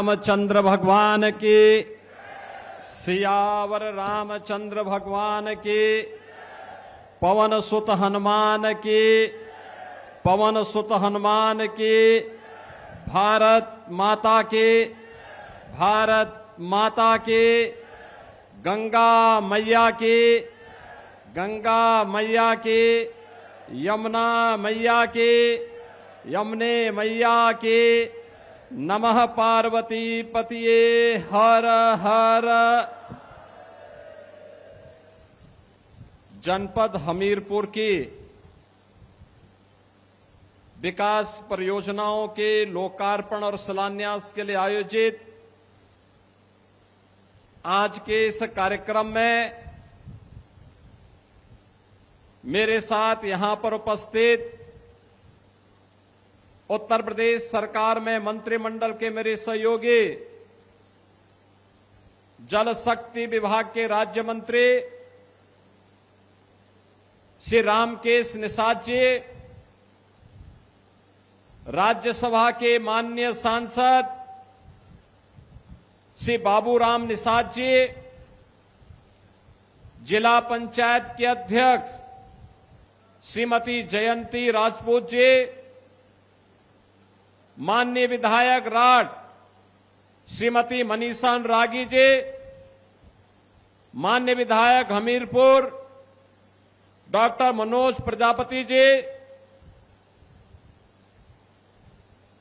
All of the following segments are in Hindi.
रामचंद्र भगवान की, सियावर रामचंद्र भगवान की, पवन सुत हनुमान की, पवन सुत हनुमान की। भारत माता की, भारत माता की। गंगा मैया की, गंगा मैया की। यमुना मैया की, यमुने मैया की। नमः पार्वती पतिये हर हर। जनपद हमीरपुर की विकास परियोजनाओं के लोकार्पण और शिलान्यास के लिए आयोजित आज के इस कार्यक्रम में मेरे साथ यहां पर उपस्थित उत्तर प्रदेश सरकार में मंत्रिमंडल के मेरे सहयोगी, जल शक्ति विभाग के राज्य मंत्री श्री रामकेश निषाद जी, राज्यसभा के माननीय सांसद श्री बाबूराम निषाद जी, जिला पंचायत के अध्यक्ष श्रीमती जयंती राजपूत जी, माननीय विधायक राठ श्रीमती मनीषा अनुरागी जी, माननीय विधायक हमीरपुर डॉक्टर मनोज प्रजापति जी,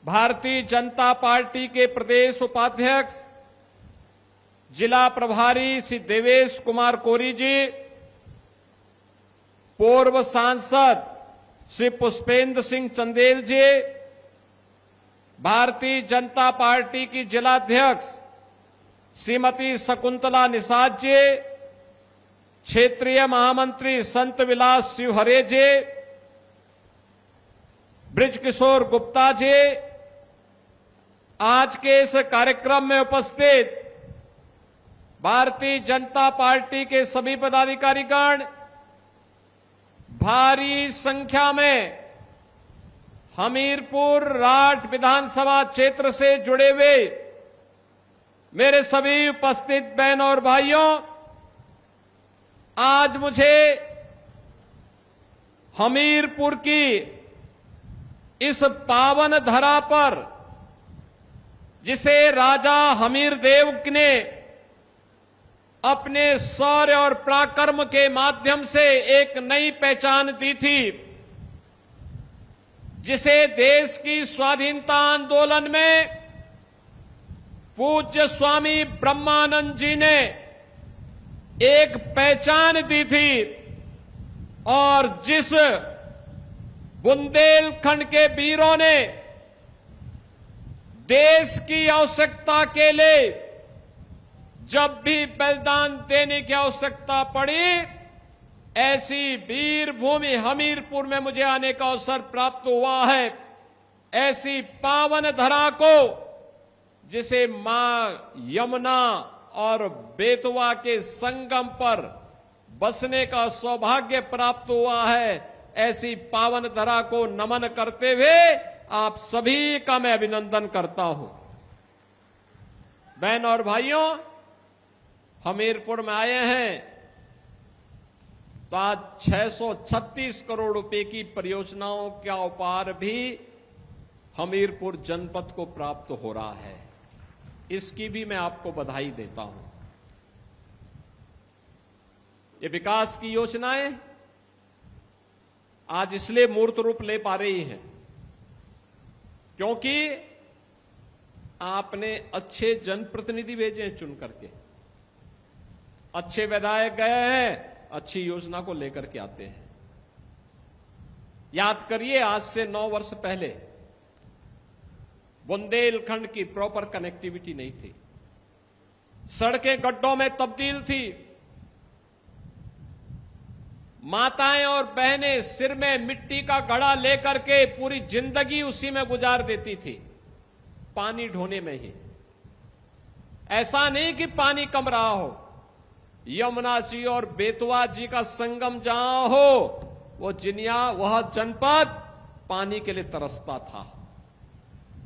भारतीय जनता पार्टी के प्रदेश उपाध्यक्ष जिला प्रभारी श्री देवेश कुमार कोरी जी, पूर्व सांसद श्री पुष्पेंद्र सिंह चंदेल जी, भारतीय जनता पार्टी की जिलाध्यक्ष श्रीमती शकुंतला निषाद जी, क्षेत्रीय महामंत्री संत विलास शिवहरे जी, ब्रिजकिशोर गुप्ता जी, आज के इस कार्यक्रम में उपस्थित भारतीय जनता पार्टी के सभी पदाधिकारीगण, भारी संख्या में हमीरपुर राठ विधानसभा क्षेत्र से जुड़े हुए मेरे सभी उपस्थित बहनों और भाइयों, आज मुझे हमीरपुर की इस पावन धरा पर, जिसे राजा हमीरदेव ने अपने शौर्य और पराक्रम के माध्यम से एक नई पहचान दी थी, जिसे देश की स्वाधीनता आंदोलन में पूज्य स्वामी ब्रह्मानंद जी ने एक पहचान दी थी, और जिस बुंदेलखंड के वीरों ने देश की आवश्यकता के लिए जब भी बलिदान देने की आवश्यकता पड़ी, ऐसी वीर भूमि हमीरपुर में मुझे आने का अवसर प्राप्त हुआ है। ऐसी पावन धरा को, जिसे मां यमुना और बेतवा के संगम पर बसने का सौभाग्य प्राप्त हुआ है, ऐसी पावन धरा को नमन करते हुए आप सभी का मैं अभिनंदन करता हूं। बहन और भाइयों, हमीरपुर में आए हैं तो आज 636 करोड़ रुपए की परियोजनाओं का उपहार भी हमीरपुर जनपद को प्राप्त हो रहा है। इसकी भी मैं आपको बधाई देता हूं। ये विकास की योजनाएं आज इसलिए मूर्त रूप ले पा रही हैं क्योंकि आपने अच्छे जनप्रतिनिधि भेजे हैं चुन करके, अच्छे विधायक गए हैं, अच्छी योजना को लेकर के आते हैं। याद करिए, आज से 9 वर्ष पहले बुंदेलखंड की प्रॉपर कनेक्टिविटी नहीं थी, सड़कें गड्ढों में तब्दील थी, माताएं और बहनें सिर में मिट्टी का घड़ा लेकर के पूरी जिंदगी उसी में गुजार देती थी, पानी ढोने में ही। ऐसा नहीं कि पानी कम रहा हो, यमुना जी और बेतवा जी का संगम जहां हो, वो जिनिया, वह जनपद पानी के लिए तरसता था।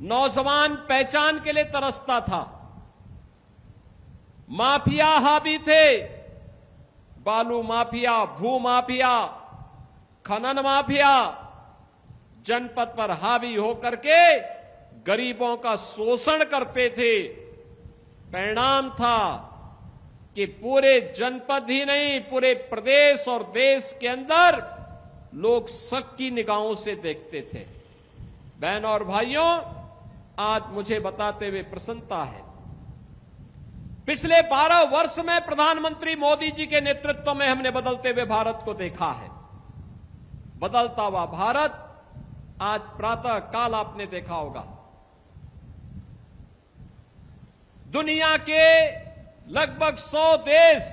नौजवान पहचान के लिए तरसता था। माफिया हावी थे, बालू माफिया, भू माफिया, खनन माफिया जनपद पर हावी होकर के गरीबों का शोषण करते थे। परिणाम था कि पूरे जनपद ही नहीं, पूरे प्रदेश और देश के अंदर लोग शक की निगाहों से देखते थे। बहनों और भाइयों, आज मुझे बताते हुए प्रसन्नता है, पिछले 12 वर्ष में प्रधानमंत्री मोदी जी के नेतृत्व में हमने बदलते हुए भारत को देखा है। बदलता हुआ भारत आज प्रातः काल आपने देखा होगा, दुनिया के लगभग 100 देश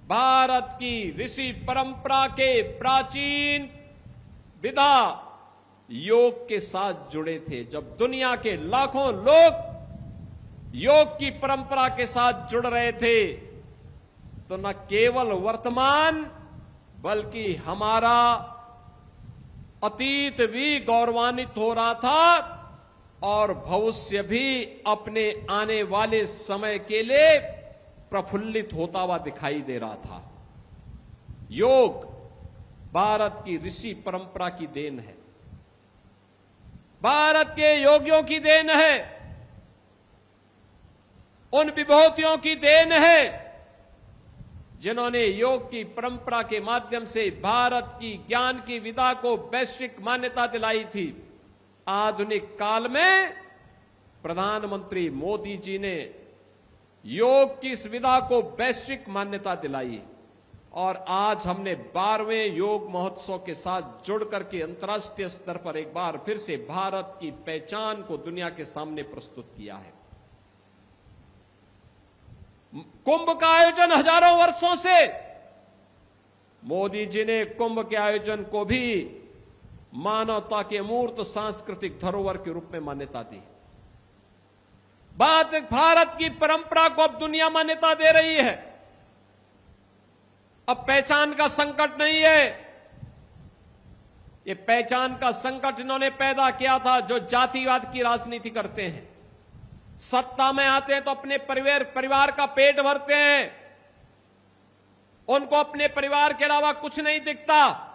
भारत की ऋषि परंपरा के प्राचीन विधा योग के साथ जुड़े थे। जब दुनिया के लाखों लोग योग की परंपरा के साथ जुड़ रहे थे, तो न केवल वर्तमान बल्कि हमारा अतीत भी गौरवान्वित हो रहा था और भविष्य भी अपने आने वाले समय के लिए प्रफुल्लित होता हुआ दिखाई दे रहा था। योग भारत की ऋषि परंपरा की देन है, भारत के योगियों की देन है, उन विभूतियों की देन है जिन्होंने योग की परंपरा के माध्यम से भारत की ज्ञान की विधा को वैश्विक मान्यता दिलाई थी। आधुनिक काल में प्रधानमंत्री मोदी जी ने योग की इस विधा को वैश्विक मान्यता दिलाई और आज हमने 12वें योग महोत्सव के साथ जुड़ करके अंतर्राष्ट्रीय स्तर पर एक बार फिर से भारत की पहचान को दुनिया के सामने प्रस्तुत किया है। कुंभ का आयोजन हजारों वर्षों से, मोदी जी ने कुंभ के आयोजन को भी मानवता के अमूर्त सांस्कृतिक धरोहर के रूप में मान्यता दी। भारत की परंपरा को अब दुनिया मान्यता दे रही है। अब पहचान का संकट नहीं है, ये पहचान का संकट इन्होंने पैदा किया था जो जातिवाद की राजनीति करते हैं। सत्ता में आते हैं तो अपने परिवार का पेट भरते हैं, उनको अपने परिवार के अलावा कुछ नहीं दिखता।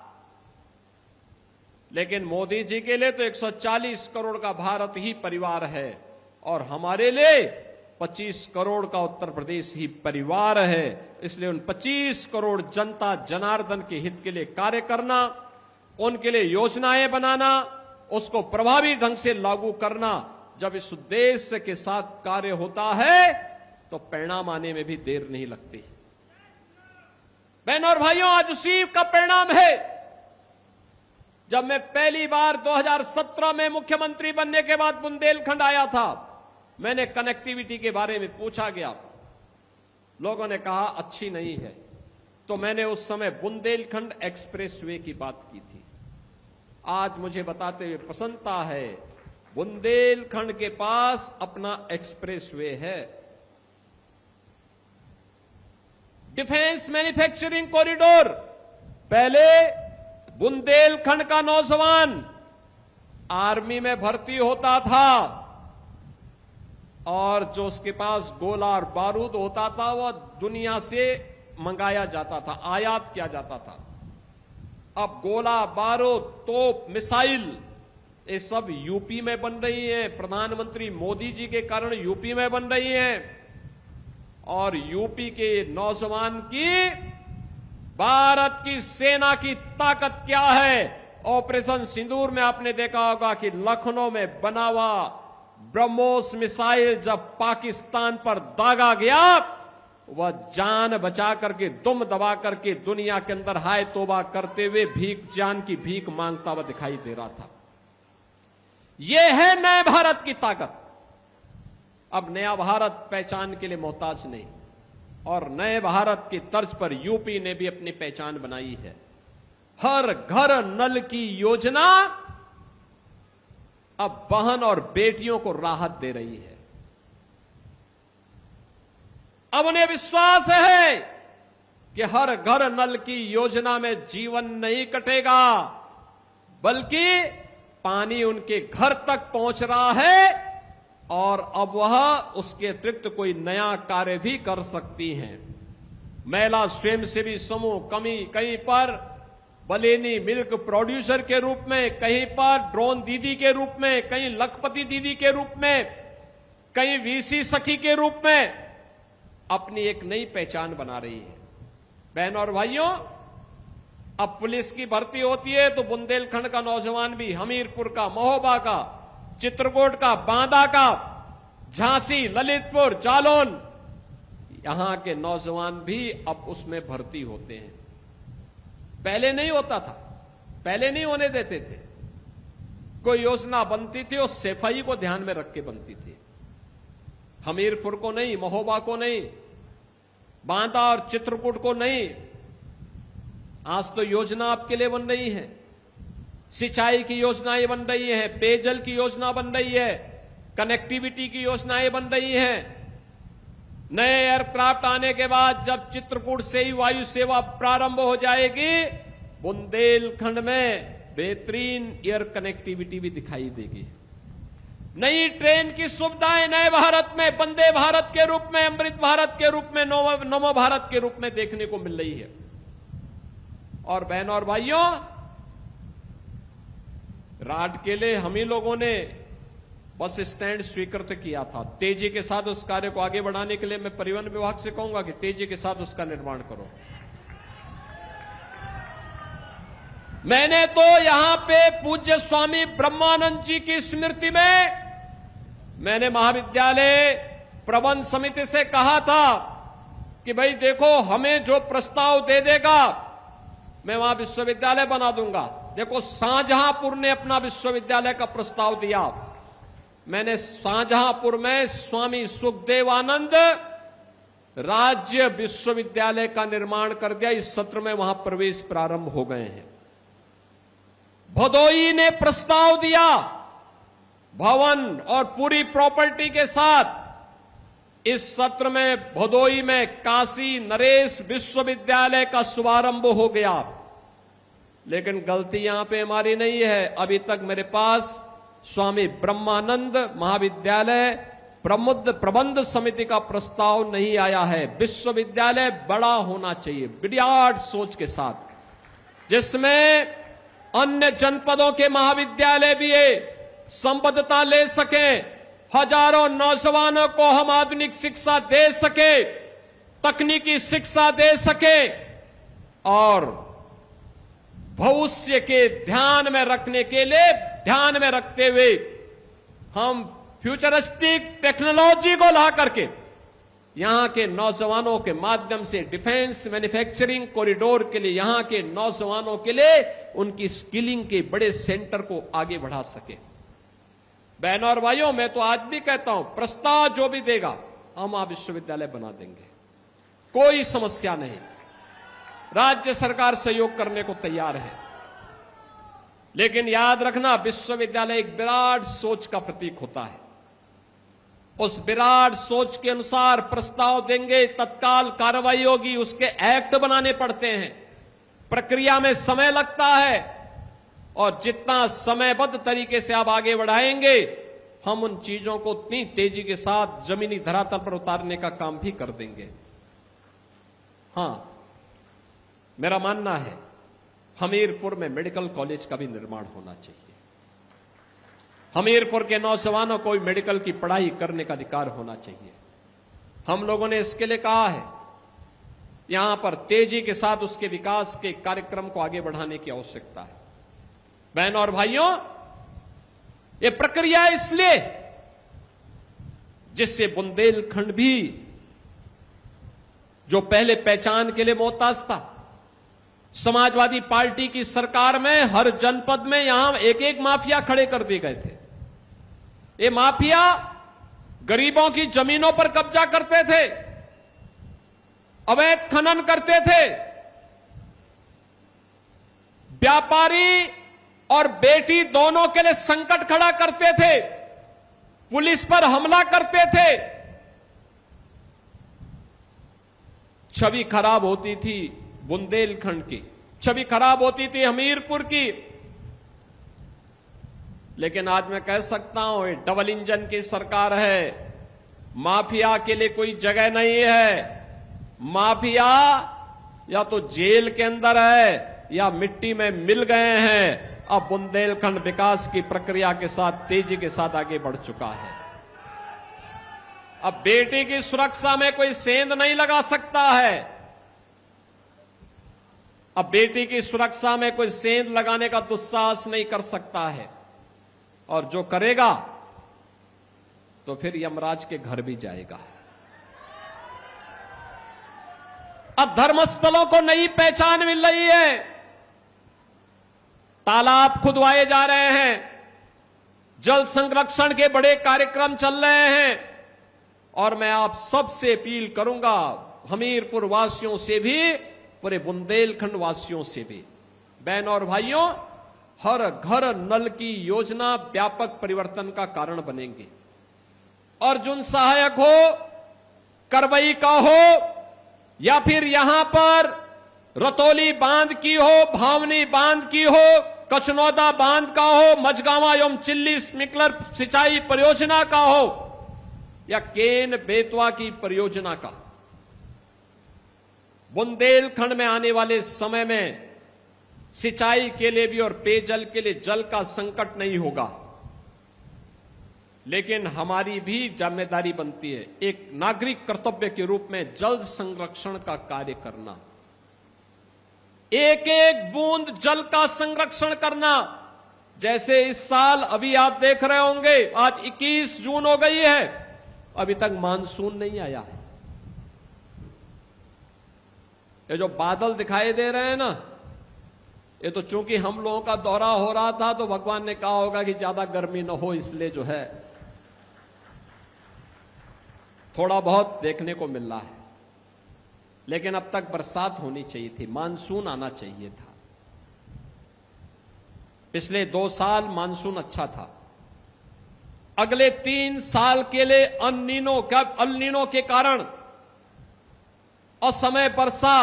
लेकिन मोदी जी के लिए तो 140 करोड़ का भारत ही परिवार है और हमारे लिए 25 करोड़ का उत्तर प्रदेश ही परिवार है। इसलिए उन 25 करोड़ जनता जनार्दन के हित के लिए कार्य करना, उनके लिए योजनाएं बनाना, उसको प्रभावी ढंग से लागू करना, जब इस उद्देश्य के साथ कार्य होता है तो परिणाम आने में भी देर नहीं लगती। बहनों और भाइयों, आज उसी का परिणाम है। जब मैं पहली बार 2017 में मुख्यमंत्री बनने के बाद बुंदेलखंड आया था, मैंने कनेक्टिविटी के बारे में पूछा गया, लोगों ने कहा अच्छी नहीं है, तो मैंने उस समय बुंदेलखंड एक्सप्रेसवे की बात की थी। आज मुझे बताते हुए प्रसन्नता है, बुंदेलखंड के पास अपना एक्सप्रेसवे है। डिफेंस मैन्युफैक्चरिंग कॉरिडोर, पहले बुंदेलखंड का नौजवान आर्मी में भर्ती होता था और जो उसके पास गोला और बारूद होता था वह दुनिया से मंगाया जाता था, आयात किया जाता था। अब गोला बारूद, तोप, मिसाइल, ये सब यूपी में बन रही है। प्रधानमंत्री मोदी जी के कारण यूपी में बन रही है और यूपी के नौजवान की, भारत की सेना की ताकत क्या है। ऑपरेशन सिंदूर में आपने देखा होगा कि लखनऊ में बना हुआ ब्रह्मोस मिसाइल जब पाकिस्तान पर दागा गया, वह जान बचा करके, दुम दबा करके दुनिया के अंदर हाय तौबा करते हुए जान की भीख मांगता हुआ दिखाई दे रहा था। यह है नए भारत की ताकत। अब नया भारत पहचान के लिए मोहताज नहीं और नए भारत की तर्ज पर यूपी ने भी अपनी पहचान बनाई है। हर घर नल की योजना अब बहन और बेटियों को राहत दे रही है। अब उन्हें विश्वास है कि हर घर नल की योजना में जीवन नहीं कटेगा, बल्कि पानी उनके घर तक पहुंच रहा है और अब वह उसके अतिरिक्त कोई नया कार्य भी कर सकती हैं। महिला स्वयंसेवी समूह कहीं पर बलेनी मिल्क प्रोड्यूसर के रूप में, कहीं पर ड्रोन दीदी के रूप में, कहीं लखपति दीदी के रूप में, कहीं वीसी सखी के रूप में अपनी एक नई पहचान बना रही है। बहनों और भाइयों, अब पुलिस की भर्ती होती है तो बुंदेलखंड का नौजवान भी, हमीरपुर का, महोबा का, चित्रकूट का, बांदा का, झांसी, ललितपुर, जालौन, यहां के नौजवान भी अब उसमें भर्ती होते हैं। पहले नहीं होता था, पहले नहीं होने देते थे। कोई योजना बनती थी और सफाई को ध्यान में रख के बनती थी। हमीरपुर को नहीं, महोबा को नहीं, बांदा और चित्रकूट को नहीं। आज तो योजना आपके लिए बन रही है, सिंचाई की योजनाएं बन रही है, पेयजल की योजना बन रही है, कनेक्टिविटी की योजनाएं बन रही हैं। नए एयरक्राफ्ट आने के बाद जब चित्रकूट से ही वायु सेवा प्रारंभ हो जाएगी, बुंदेलखंड में बेहतरीन एयर कनेक्टिविटी भी दिखाई देगी। नई ट्रेन की सुविधाएं नए भारत में, वंदे भारत के रूप में, अमृत भारत के रूप में, नमो भारत के रूप में देखने को मिल रही है। और बहनों और भाइयों, राट के लिए हम ही लोगों ने बस स्टैंड स्वीकृत किया था। तेजी के साथ उस कार्य को आगे बढ़ाने के लिए मैं परिवहन विभाग से कहूंगा कि तेजी के साथ उसका निर्माण करो। मैंने तो यहां पे पूज्य स्वामी ब्रह्मानंद जी की स्मृति में मैंने महाविद्यालय प्रबंध समिति से कहा था कि भाई देखो, हमें जो प्रस्ताव दे देगा मैं वहां विश्वविद्यालय बना दूंगा। देखो, शाहजहांपुर ने अपना विश्वविद्यालय का प्रस्ताव दिया, मैंने शाहजहांपुर में स्वामी सुखदेवानंद राज्य विश्वविद्यालय का निर्माण कर दिया। इस सत्र में वहां प्रवेश प्रारंभ हो गए हैं। भदोई ने प्रस्ताव दिया भवन और पूरी प्रॉपर्टी के साथ। इस सत्र में भदोई में काशी नरेश विश्वविद्यालय का शुभारंभ हो गया। लेकिन गलती यहां पे हमारी नहीं है, अभी तक मेरे पास स्वामी ब्रह्मानंद महाविद्यालय प्रबंध समिति का प्रस्ताव नहीं आया है। विश्वविद्यालय बड़ा होना चाहिए, विराट सोच के साथ, जिसमें अन्य जनपदों के महाविद्यालय भी संबद्धता ले सके, हजारों नौजवानों को हम आधुनिक शिक्षा दे सके, तकनीकी शिक्षा दे सके और भविष्य के ध्यान में रखने के लिए, ध्यान में रखते हुए हम फ्यूचरिस्टिक टेक्नोलॉजी को ला करके यहां के नौजवानों के माध्यम से डिफेंस मैन्युफैक्चरिंग कॉरिडोर के लिए, यहां के नौजवानों के लिए उनकी स्किलिंग के बड़े सेंटर को आगे बढ़ा सके। बहनों और भाइयों, मैं तो आज भी कहता हूं, प्रस्ताव जो भी देगा हम आप विश्वविद्यालय बना देंगे, कोई समस्या नहीं। राज्य सरकार सहयोग करने को तैयार है। लेकिन याद रखना, विश्वविद्यालय एक विराट सोच का प्रतीक होता है। उस विराट सोच के अनुसार प्रस्ताव देंगे, तत्काल कार्रवाई होगी, उसके एक्ट बनाने पड़ते हैं, प्रक्रिया में समय लगता है और जितना समयबद्ध तरीके से आप आगे बढ़ाएंगे, हम उन चीजों को उतनी तेजी के साथ जमीनी धरातल पर उतारने का काम भी कर देंगे। हां, मेरा मानना है हमीरपुर में मेडिकल कॉलेज का भी निर्माण होना चाहिए। हमीरपुर के नौजवानों को भी मेडिकल की पढ़ाई करने का अधिकार होना चाहिए। हम लोगों ने इसके लिए कहा है, यहां पर तेजी के साथ उसके विकास के कार्यक्रम को आगे बढ़ाने की आवश्यकता है। बहनों और भाइयों, यह प्रक्रिया इसलिए जिससे बुंदेलखंड भी जो पहले पहचान के लिए मोहताज था, समाजवादी पार्टी की सरकार में हर जनपद में यहां एक एक माफिया खड़े कर दिए गए थे। ये माफिया गरीबों की जमीनों पर कब्जा करते थे, अवैध खनन करते थे, व्यापारी और बेटी दोनों के लिए संकट खड़ा करते थे, पुलिस पर हमला करते थे। छवि खराब होती थी बुंदेलखंड की, छवि खराब होती थी हमीरपुर की। लेकिन आज मैं कह सकता हूं ये डबल इंजन की सरकार है, माफिया के लिए कोई जगह नहीं है। माफिया या तो जेल के अंदर है या मिट्टी में मिल गए हैं। अब बुंदेलखंड विकास की प्रक्रिया के साथ तेजी के साथ आगे बढ़ चुका है। अब बेटी की सुरक्षा में कोई सेंध नहीं लगा सकता है। अब बेटी की सुरक्षा में कोई सेंध लगाने का दुस्साहस नहीं कर सकता है, और जो करेगा तो फिर यमराज के घर भी जाएगा। अब धर्मस्थलों को नई पहचान मिल रही है। तालाब खुदवाए जा रहे हैं, जल संरक्षण के बड़े कार्यक्रम चल रहे हैं, और मैं आप सबसे अपील करूंगा, हमीरपुर वासियों से भी, पूरे बुंदेलखंड वासियों से भी, बहनों और भाइयों, हर घर नल की योजना व्यापक परिवर्तन का कारण बनेंगे। अर्जुन सहायक हो, करवई का हो, या फिर यहां पर रतौली बांध की हो, भावनी बांध की हो, कचनौदा बांध का हो, मझगांवा एवं चिल्ली स्प्रिंकलर सिंचाई परियोजना का हो, या केन बेतवा की परियोजना का, बुंदेलखंड में आने वाले समय में सिंचाई के लिए भी और पेयजल के लिए जल का संकट नहीं होगा। लेकिन हमारी भी जिम्मेदारी बनती है, एक नागरिक कर्तव्य के रूप में जल संरक्षण का कार्य करना, एक एक बूंद जल का संरक्षण करना। जैसे इस साल अभी आप देख रहे होंगे, आज 21 जून हो गई है, अभी तक मानसून नहीं आया है। ये जो बादल दिखाई दे रहे हैं ना, ये तो चूंकि हम लोगों का दौरा हो रहा था तो भगवान ने कहा होगा कि ज्यादा गर्मी न हो, इसलिए जो है थोड़ा बहुत देखने को मिल रहा है। लेकिन अब तक बरसात होनी चाहिए थी, मानसून आना चाहिए था। पिछले 2 साल मानसून अच्छा था। अगले 3 साल के लिए अल-नीनो के कारण असमय वर्षा,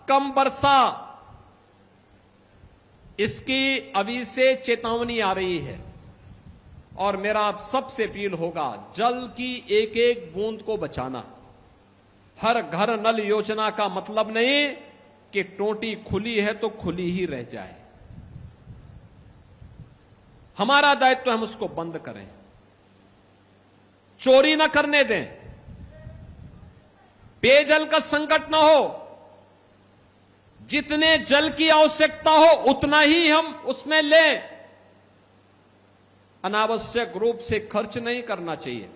कम वर्षा, इसकी अभी से चेतावनी आ रही है। और मेरा आप सबसे अपील होगा, जल की एक एक बूंद को बचाना। हर घर नल योजना का मतलब नहीं कि टोटी खुली है तो खुली ही रह जाए। हमारा दायित्व हम उसको बंद करें, चोरी न करने दें, पेयजल का संकट न हो। जितने जल की आवश्यकता हो उतना ही हम उसमें लें। अनावश्यक रूप से खर्च नहीं करना चाहिए,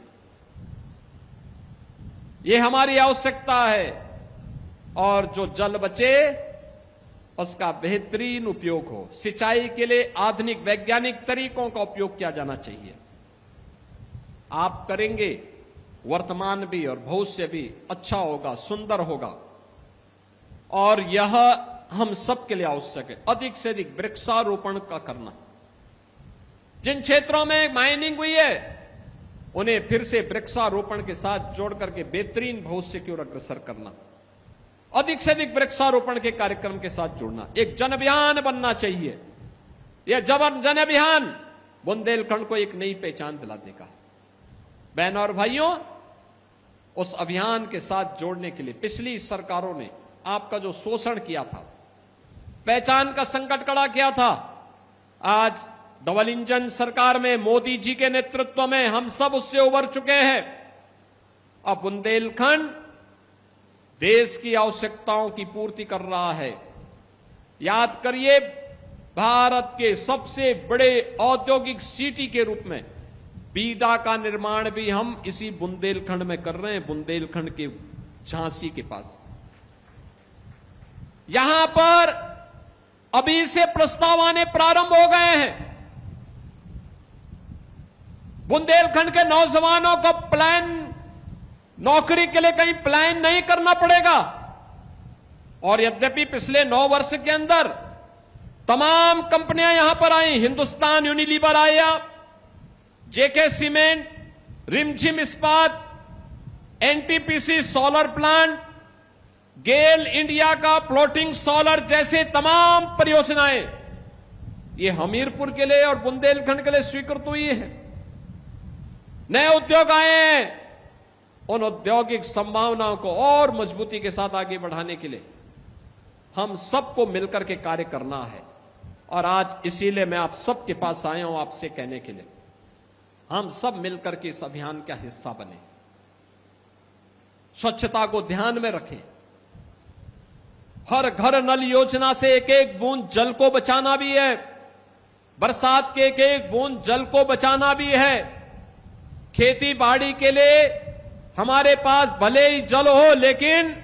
यह हमारी आवश्यकता है। और जो जल बचे उसका बेहतरीन उपयोग हो। सिंचाई के लिए आधुनिक वैज्ञानिक तरीकों का उपयोग किया जाना चाहिए। आप करेंगे, वर्तमान भी और भविष्य भी अच्छा होगा, सुंदर होगा। और यह हम सबके लिए आवश्यक है। अधिक से अधिक वृक्षारोपण का करना। जिन क्षेत्रों में माइनिंग हुई है उन्हें फिर से वृक्षारोपण के साथ जोड़ करके बेहतरीन भविष्य की ओर अग्रसर करना। अधिक से अधिक वृक्षारोपण के कार्यक्रम के साथ जुड़ना। एक जन अभियान बनना चाहिए। यह जन अभियान बुंदेलखंड को एक नई पहचान दिला देगा। बहनों और भाइयों, उस अभियान के साथ जोड़ने के लिए पिछली सरकारों ने आपका जो शोषण किया था, पहचान का संकट खड़ा किया था, आज डबल इंजन सरकार में मोदी जी के नेतृत्व में हम सब उससे उबर चुके हैं। अब बुंदेलखंड देश की आवश्यकताओं की पूर्ति कर रहा है। याद करिए, भारत के सबसे बड़े औद्योगिक सिटी के रूप में बीडा का निर्माण भी हम इसी बुंदेलखंड में कर रहे हैं, बुंदेलखंड के झांसी के पास। यहां पर अभी से प्रस्ताव आने प्रारंभ हो गए हैं। बुंदेलखंड के नौजवानों को नौकरी के लिए कहीं प्लान नहीं करना पड़ेगा। और यद्यपि पिछले 9 वर्ष के अंदर तमाम कंपनियां यहां पर आई, हिंदुस्तान यूनिलीवर आया, जेके सीमेंट, रिमझिम इस्पात, एनटीपीसी सोलर प्लांट, गेल इंडिया का फ्लोटिंग सोलर जैसे तमाम परियोजनाएं ये हमीरपुर के लिए और बुंदेलखंड के लिए स्वीकृत हुई है। नए उद्योग आए हैं, उन औद्योगिक संभावनाओं को और मजबूती के साथ आगे बढ़ाने के लिए हम सबको मिलकर के कार्य करना है। और आज इसीलिए मैं आप सबके पास आया हूं आपसे कहने के लिए, हम सब मिलकर के इस अभियान का हिस्सा बने, स्वच्छता को ध्यान में रखें, हर घर नल योजना से एक एक बूंद जल को बचाना भी है, बरसात के एक एक बूंद जल को बचाना भी है। खेती बाड़ी के लिए हमारे पास भले ही जल हो, लेकिन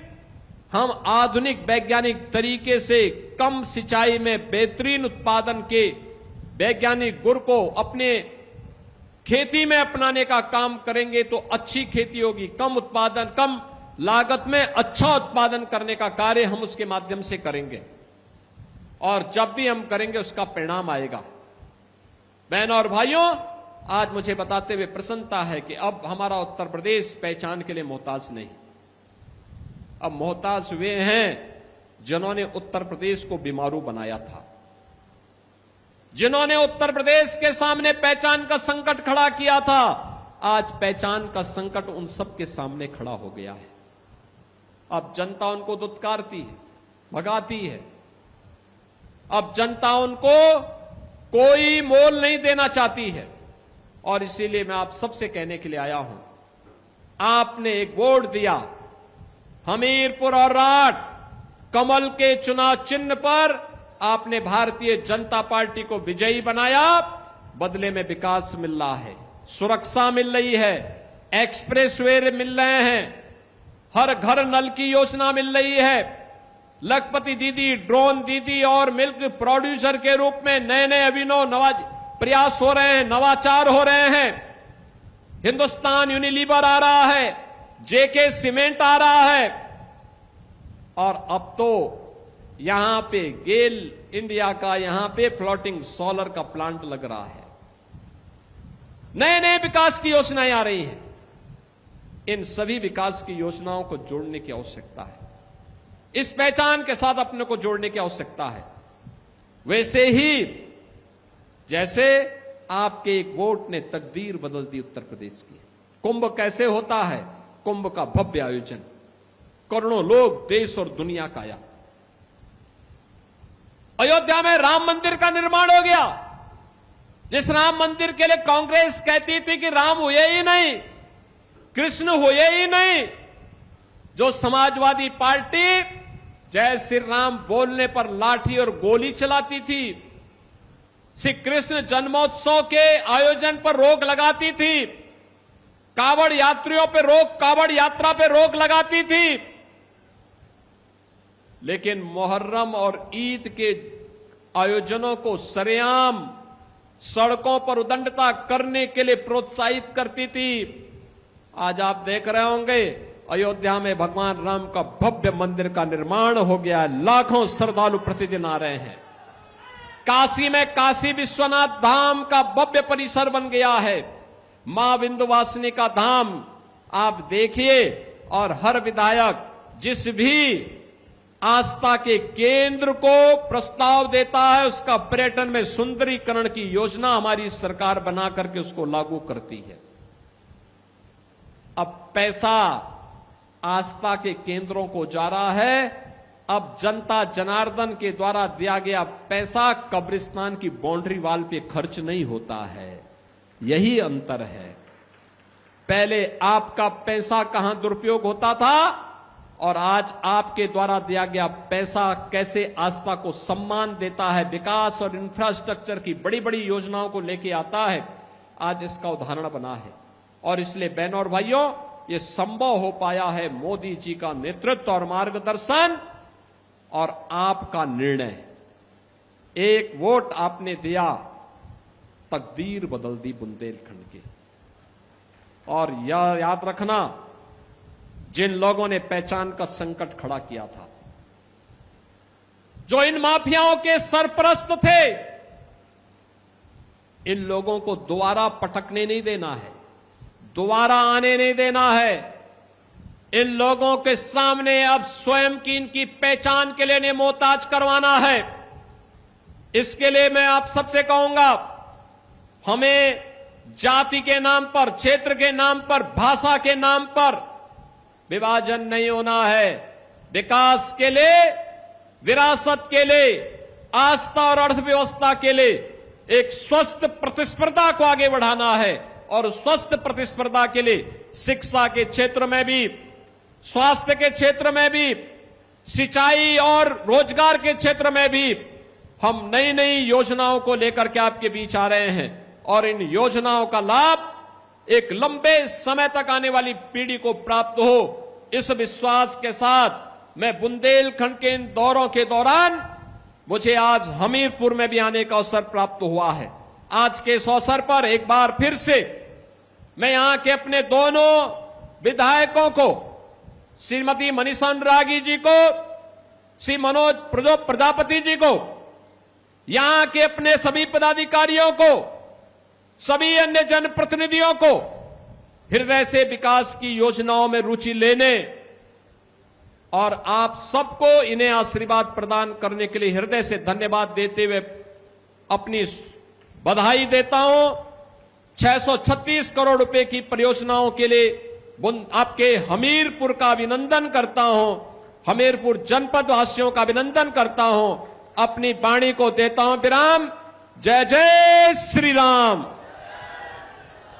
हम आधुनिक वैज्ञानिक तरीके से कम सिंचाई में बेहतरीन उत्पादन के वैज्ञानिक गुण को अपने खेती में अपनाने का काम करेंगे तो अच्छी खेती होगी। कम उत्पादन, कम लागत में अच्छा उत्पादन करने का कार्य हम उसके माध्यम से करेंगे, और जब भी हम करेंगे उसका परिणाम आएगा। बहनों और भाइयों, आज मुझे बताते हुए प्रसन्नता है कि अब हमारा उत्तर प्रदेश पहचान के लिए मोहताज नहीं, अब मोहताज वे हैं जिन्होंने उत्तर प्रदेश को बीमारू बनाया था, जिन्होंने उत्तर प्रदेश के सामने पहचान का संकट खड़ा किया था। आज पहचान का संकट उन सब के सामने खड़ा हो गया है। अब जनता उनको दुत्कारती है, भगाती है। अब जनता उनको कोई मोल नहीं देना चाहती है, और इसीलिए मैं आप सबसे कहने के लिए आया हूं, आपने एक वोट दिया हमीरपुर और राठ कमल के चुनाव चिन्ह पर, आपने भारतीय जनता पार्टी को विजयी बनाया। बदले में विकास मिल रहा है, सुरक्षा मिल रही है, एक्सप्रेसवे मिल रहे हैं, हर घर नल की योजना मिल रही है, लखपति दीदी, ड्रोन दीदी और मिल्क प्रोड्यूसर के रूप में नए नए अभिनव प्रयास हो रहे हैं, नवाचार हो रहे हैं। हिंदुस्तान यूनिलीवर आ रहा है, जेके सीमेंट आ रहा है, और अब तो यहां पे गेल इंडिया का यहां पे फ्लोटिंग सोलर का प्लांट लग रहा है। नए नए विकास की योजनाएं आ रही हैं। इन सभी विकास की योजनाओं को जोड़ने की आवश्यकता है, इस पहचान के साथ अपने को जोड़ने की आवश्यकता है। वैसे ही जैसे आपके एक वोट ने तकदीर बदल दी उत्तर प्रदेश की। कुंभ कैसे होता है? कुंभ का भव्य आयोजन, करोड़ों लोग देश और दुनिया का आया। अयोध्या में राम मंदिर का निर्माण हो गया, जिस राम मंदिर के लिए कांग्रेस कहती थी कि राम हुए ही नहीं, कृष्ण हुए ही नहीं, जो समाजवादी पार्टी जय श्री राम बोलने पर लाठी और गोली चलाती थी, श्री कृष्ण जन्मोत्सव के आयोजन पर रोक लगाती थी, कावड़ यात्रियों पर रोक, कावड़ यात्रा पर रोक लगाती थी, लेकिन मुहर्रम और ईद के आयोजनों को सरेआम सड़कों पर उदंडता करने के लिए प्रोत्साहित करती थी। आज आप देख रहे होंगे अयोध्या में भगवान राम का भव्य मंदिर का निर्माण हो गया है, लाखों श्रद्धालु प्रतिदिन आ रहे हैं। काशी में काशी विश्वनाथ धाम का भव्य परिसर बन गया है, मां विंध्यवासिनी का धाम आप देखिए, और हर विधायक जिस भी आस्था के केंद्र को प्रस्ताव देता है, उसका पर्यटन में सुंदरीकरण की योजना हमारी सरकार बना करके उसको लागू करती है। अब पैसा आस्था के केंद्रों को जा रहा है, अब जनता जनार्दन के द्वारा दिया गया पैसा कब्रिस्तान की बाउंड्री वाल पे खर्च नहीं होता है। यही अंतर है। पहले आपका पैसा कहां दुरुपयोग होता था, और आज आपके द्वारा दिया गया पैसा कैसे आस्था को सम्मान देता है, विकास और इंफ्रास्ट्रक्चर की बड़ी बड़ी योजनाओं को लेके आता है, आज इसका उदाहरण बना है। और इसलिए बहनों और भाइयों, ये संभव हो पाया है मोदी जी का नेतृत्व और मार्गदर्शन और आपका निर्णय। एक वोट आपने दिया, तकदीर बदल दी बुंदेलखंड की। और यह याद रखना, जिन लोगों ने पहचान का संकट खड़ा किया था, जो इन माफियाओं के सरपरस्त थे, इन लोगों को दोबारा पटकने नहीं देना है, दोबारा आने नहीं देना है। इन लोगों के सामने अब स्वयं की इनकी पहचान के लिए इन्हें मोहताज करवाना है। इसके लिए मैं आप सबसे कहूंगा, हमें जाति के नाम पर, क्षेत्र के नाम पर, भाषा के नाम पर विभाजन नहीं होना है। विकास के लिए, विरासत के लिए, आस्था और अर्थव्यवस्था के लिए एक स्वस्थ प्रतिस्पर्धा को आगे बढ़ाना है। और स्वस्थ प्रतिस्पर्धा के लिए शिक्षा के क्षेत्र में भी, स्वास्थ्य के क्षेत्र में भी, सिंचाई और रोजगार के क्षेत्र में भी हम नई नई योजनाओं को लेकर के आपके बीच आ रहे हैं। और इन योजनाओं का लाभ एक लंबे समय तक आने वाली पीढ़ी को प्राप्त हो, इस विश्वास के साथ मैं बुंदेलखंड के इन दौरों के दौरान मुझे आज हमीरपुर में भी आने का अवसर प्राप्त हुआ है। आज के इस अवसर पर एक बार फिर से मैं यहां के अपने दोनों विधायकों को, श्रीमती मनीषा अनुरागी जी को, श्री मनोज प्रजापति जी को, यहां के अपने सभी पदाधिकारियों को, सभी अन्य जनप्रतिनिधियों को हृदय से विकास की योजनाओं में रुचि लेने और आप सबको इन्हें आशीर्वाद प्रदान करने के लिए हृदय से धन्यवाद देते हुए अपनी बधाई देता हूं। 636 करोड़ रुपए की परियोजनाओं के लिए आपके हमीरपुर का अभिनंदन करता हूं। हमीरपुर जनपद वासियों का अभिनंदन करता हूं। अपनी वाणी को देता हूं विराम। जय जय श्री राम।